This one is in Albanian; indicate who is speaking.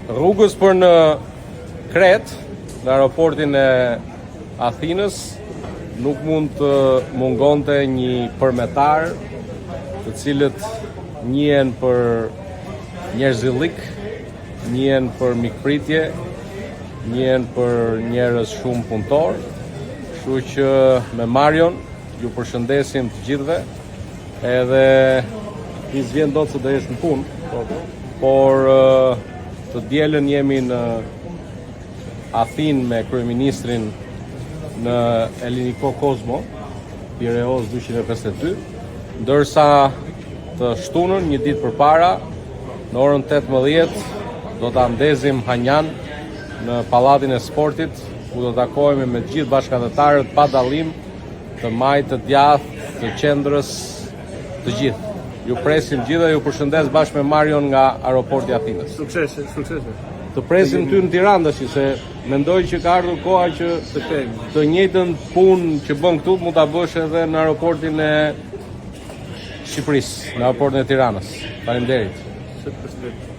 Speaker 1: Rrugës për në Kret, në aeroportin e Athinës, nuk mund të mungonte një përmetar, të cilët njihen për njerëzillik, njihen për mikpritje, njihen për njerëz shumë punëtor. Kështu që me Marion ju përshëndesim të gjithëve, edhe i s'vjen dot se do jesh në punë, por të dielën jemi në Athinë me kryeministrin në Eliniko Kozmo, Pireos 252, ndërsa të shtunën një ditë përpara, në orën 18 do ta ndezim Hanjan në Pallatin e Sportit, ku do takohemi me të gjithë bashkëdhëtarët pa dallim, të majtë, të djathtë, të qendrës, të gjithë. Ju presim gjithë dhe ju përshëndes bashkë me Marion nga aeroporti i Athinës.
Speaker 2: Suksese.
Speaker 1: Të presim ty në Tiranë tash, se mendoj që ka ardhur koha që të njëjtën punë që bën këtu mund ta bësh edhe në aeroportin e Shqipërisë, në aeroportin e Tiranës. Faleminderit.